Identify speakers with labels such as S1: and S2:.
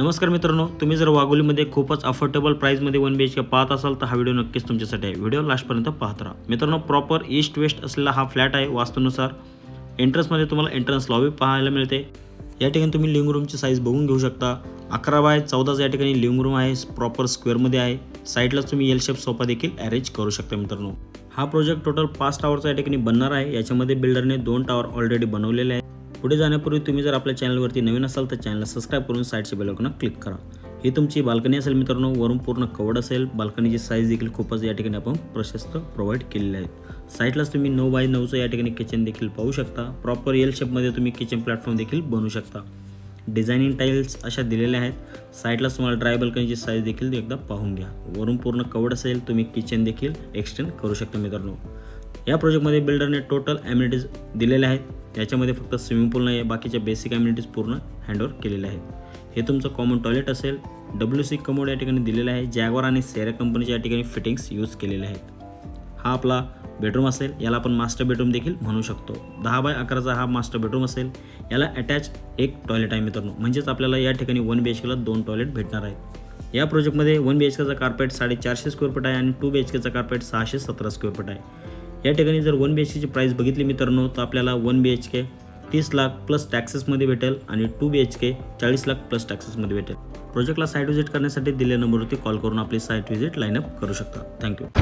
S1: नमस्कार मित्रांनो, तुम्ही जर वाघोलीमध्ये खूपच अफोर्डेबल प्राइसमध्ये 1 BHK पाहत असाल तर हा व्हिडिओ नक्कीच तुमच्यासाठी आहे। व्हिडिओ लास्टपर्यंत पाहत राहा। मित्रांनो, प्रॉपर ईस्ट वेस्ट असलेला हा फ्लॅट आहे वास्तूनुसार। एंट्रन्समध्ये तुम्हाला एंट्रन्स लॉबी पाहायला मिळते। या ठिकाणी तुम्ही लिव्हिंग रूमची साईज बघून घेऊ शकता। 11x14 या ठिकाणी लिव्हिंग रूम आहे, प्रॉपर स्क्वेअरमध्ये आहे। साइडलाच तुम्ही एल शेप सोफा देखील अरेंज करू शकता। मित्रांनो, हा प्रोजेक्ट टोटल 5 टावरचा या ठिकाणी बनणार आहे। याच्यामध्ये बिल्डरने 2 टावर ऑलरेडी बनवलेले आहेत। पुढे जाण्यापूर्वी तुम्ही जर आपल्या चॅनलवरती नवीन असाल तर चॅनलला सबस्क्राइब करून साइडचे बेल आयकॉन क्लिक करा। ही तुमची बाल्कनी असेल मित्रांनो, वरून पूर्ण कवर्ड असेल। बाल्कनीची साईज देखील खूपच या ठिकाणी आपण प्रशस्त प्रोव्हाइड केलेली आहे। साइडलाच तुम्ही 9x9चं या ठिकाणी किचन देखील पाहू शकता। प्रॉपर एल शेपमध्ये तुम्ही किचन प्लॅटफॉर्म देखील बनवू शकता। डिझायनिंग टाइल्स अशा दिलेल्या आहेत। साइडलाच तुम्हाला ड्राय बाल्कनीची साईज देखील एकदा पाहून घ्या। वरून पूर्ण कवर्ड असेल, तुम्ही किचन देखील एक्सटेंड करू शकता। मित्रांनो, या प्रोजेक्टमध्ये बिल्डरने टोटल ॲम्युनिटीज दिलेल्या आहेत। याच्यामध्ये फक्त स्विमिंग पूल नाही आहे, बाकीच्या बेसिक ॲम्युनिटीज पूर्ण हँडओव्हर केलेल्या आहेत। हे तुमचं कॉमन टॉयलेट असेल। WC कमोड या ठिकाणी दिलेला आहे। जॅग्वार आणि सेरा कंपनीच्या या ठिकाणी फिटिंग्स यूज केलेले आहेत। हा आपला बेडरूम असेल, याला आपण मास्टर बेडरूम देखील म्हणू शकतो। 10x11चा हा मास्टर बेडरूम असेल। याला अटॅच एक टॉयलेट आहे मित्रांनो, म्हणजेच आपल्याला या ठिकाणी 1 BHKला 2 टॉयलेट भेटणार आहेत। या प्रोजेक्टमध्ये 1 BHKचा कार्पेट 450 स्क्वेअर फूट आहे आणि 2 BHKचा कार्पेट 617 स्क्वेअर फूट आहे। या ठिकाणी जर 1 BHKची प्राइस बघितली मित्रांनो तर आपल्याला 1 BHK 30 लाख प्लस टॅक्सेसमध्ये भेटेल आणि 2 BHK 40 लाख प्लस टॅक्सेसमध्ये भेटेल। प्रोजेक्टला साईट व्हिजिट करण्यासाठी दिलेल्या नंबरवरती कॉल करून आपली साईट व्हिजिट लाईन अप करू शकता। थँक्यू।